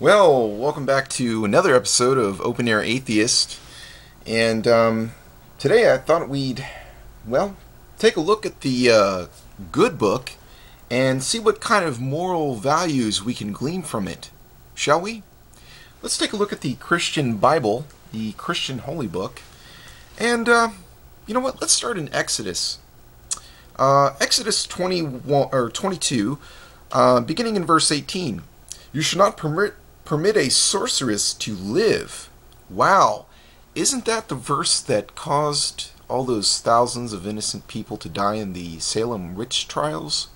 Well, welcome back to another episode of OpenAirAtheist. And today I thought we'd, take a look at the good book and see what kind of moral values we can glean from it. Shall we? Let's take a look at the Christian Bible, the Christian Holy Book. And, you know what? Let's start in Exodus. Exodus 22, beginning in verse 18. You shall not permit a sorceress to live. Wow. Isn't that the verse that caused all those thousands of innocent people to die in the Salem witch trials?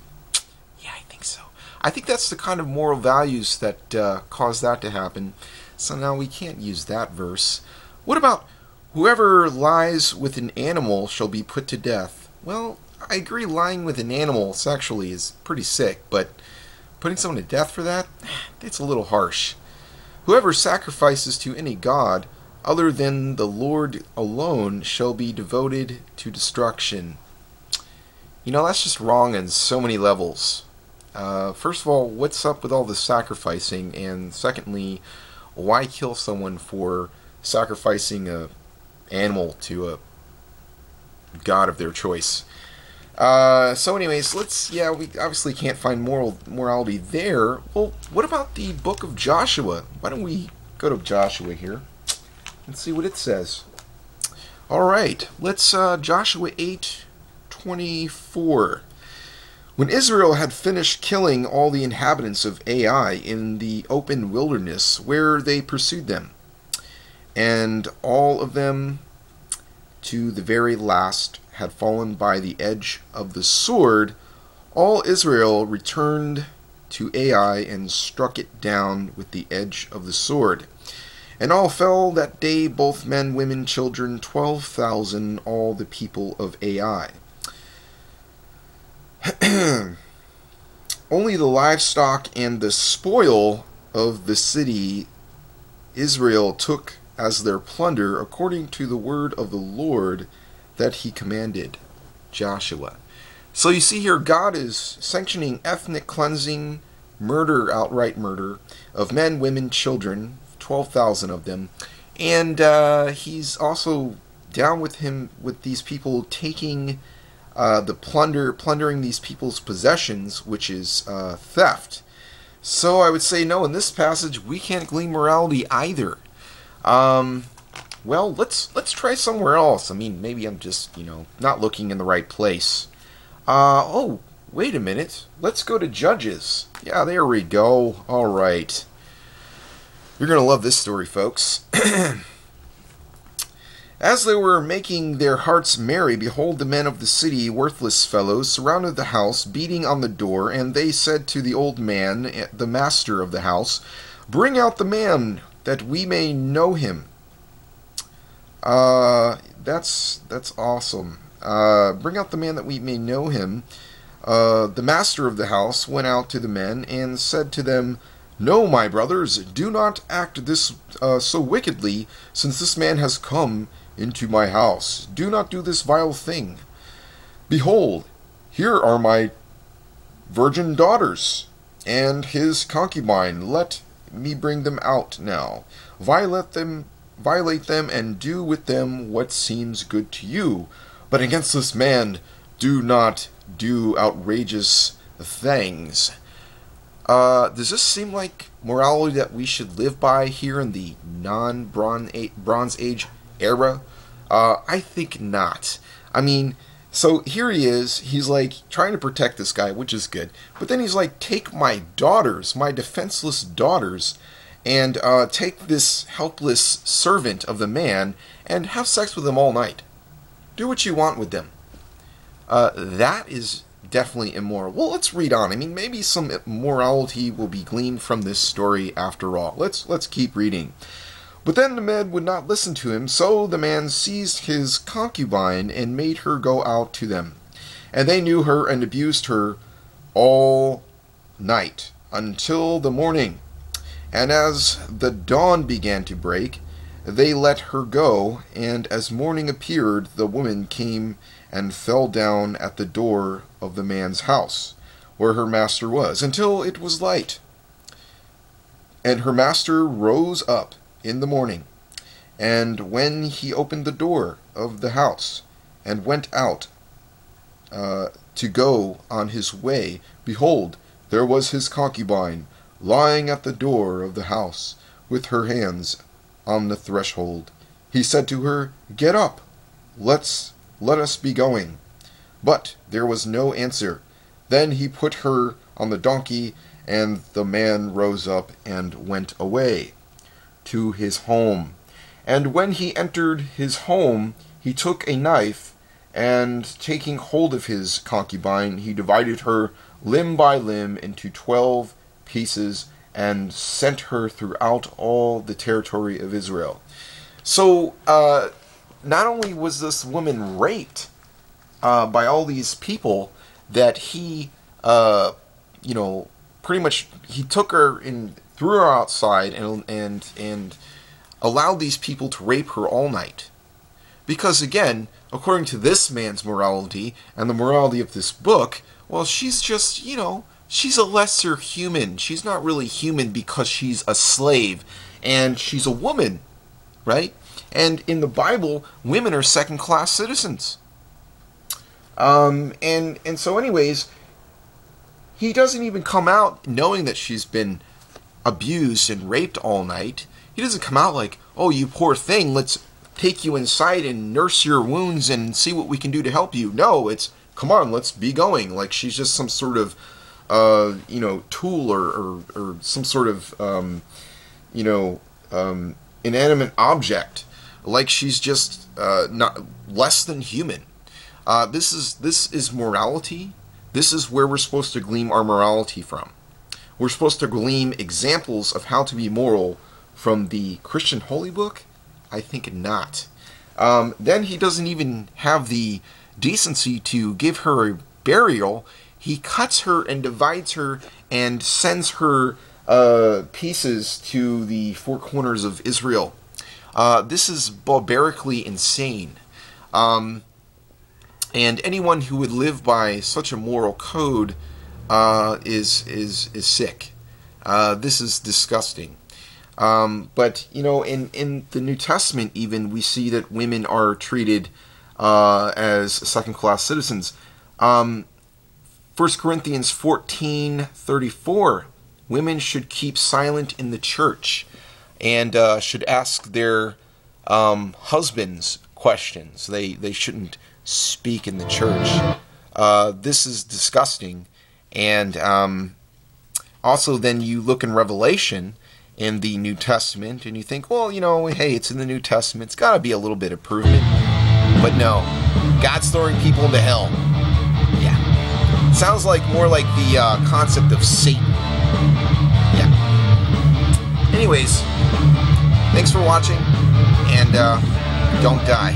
Yeah, I think so. I think that's the kind of moral values that caused that to happen. So now we can't use that verse. What about whoever lies with an animal shall be put to death? Well, I agree lying with an animal sexually is pretty sick, but putting someone to death for that? It's a little harsh. Whoever sacrifices to any god other than the Lord alone shall be devoted to destruction. You know, that's just wrong on so many levels. First of all, what's up with all the sacrificing? And secondly, why kill someone for sacrificing an animal to a god of their choice? So anyways, we obviously can't find morality there. Well, what about the book of Joshua? Why don't we go to Joshua here and see what it says? Alright, let's, Joshua 8:24. When Israel had finished killing all the inhabitants of Ai in the open wilderness where they pursued them, and all of them to the very last had fallen by the edge of the sword, all Israel returned to Ai and struck it down with the edge of the sword. And all fell that day, both men, women, children, 12,000, all the people of Ai. Only the livestock and the spoil of the city Israel took as their plunder, according to the word of the Lord that he commanded Joshua. So you see here, God is sanctioning ethnic cleansing, murder, outright murder, of men, women, children, 12,000 of them, and he's also down with these people taking plundering these people's possessions, which is theft. So I would say no, in this passage we can't glean morality either. Well, let's try somewhere else. I mean, maybe I'm just, not looking in the right place. Oh, wait a minute. Let's go to Judges. Yeah, there we go. All right. You're going to love this story, folks. As they were making their hearts merry, behold, the men of the city, worthless fellows, surrounded the house, beating on the door, and they said to the old man, the master of the house, bring out the man, that we may know him. That's awesome. Bring out the man that we may know him. The master of the house went out to the men and said to them, no, my brothers, do not act this so wickedly, since this man has come into my house. Do not do this vile thing. Behold, here are my virgin daughters, and his concubine. Let me bring them out now. Violate them, and do with them what seems good to you. But against this man, do not do outrageous things. Does this seem like morality that we should live by here in the non-Bronze Age era? I think not. I mean, so here he is, he's like trying to protect this guy, which is good, but then he's like, take my daughters, my defenseless daughters, and take this helpless servant of the man and have sex with them all night. Do what you want with them. That is definitely immoral. Well, let's read on. I mean, maybe some morality will be gleaned from this story after all. Let's keep reading. But then the men would not listen to him, so the man seized his concubine and made her go out to them. And they knew her and abused her all night until the morning. And as the dawn began to break, they let her go, and as morning appeared, the woman came and fell down at the door of the man's house, where her master was, until it was light. And her master rose up in the morning, and when he opened the door of the house, and went out to go on his way, behold, there was his concubine lying at the door of the house, with her hands on the threshold. He said to her, Get up, let us be going. But there was no answer. Then he put her on the donkey, and the man rose up and went away to his home. And when he entered his home, he took a knife, and taking hold of his concubine, he divided her limb by limb into 12 pieces, and sent her throughout all the territory of Israel. So, not only was this woman raped by all these people, that he, pretty much, he took her and threw her outside and allowed these people to rape her all night. Because again, according to this man's morality and the morality of this book, well, she's just, she's a lesser human. She's not really human because she's a slave and she's a woman, right? And in the Bible, women are second-class citizens. And so anyways, he doesn't even come out knowing that she's been abused and raped all night. He doesn't come out like, oh, you poor thing, let's take you inside and nurse your wounds and see what we can do to help you. No, it's, come on, let's be going. Like she's just some sort of, tool or some sort of, inanimate object. Like she's just not less than human. This is morality. This is where we're supposed to glean our morality from. We're supposed to glean examples of how to be moral from the Christian Holy Book? I think not. Then he doesn't even have the decency to give her a burial. He cuts her and divides her and sends her pieces to the four corners of Israel. This is barbarically insane. And anyone who would live by such a moral code is sick. This is disgusting. But in the New Testament, even we see that women are treated as second-class citizens. 1 Corinthians 14:34, women should keep silent in the church and should ask their husbands questions. They shouldn't speak in the church. This is disgusting. And also then you look in Revelation in the New Testament and you think, well, hey, it's in the New Testament. It's got to be a little bit of improvement. But no, God's throwing people into hell. Yeah. Sounds like more like the concept of Satan. Yeah. Anyways, thanks for watching, and don't die.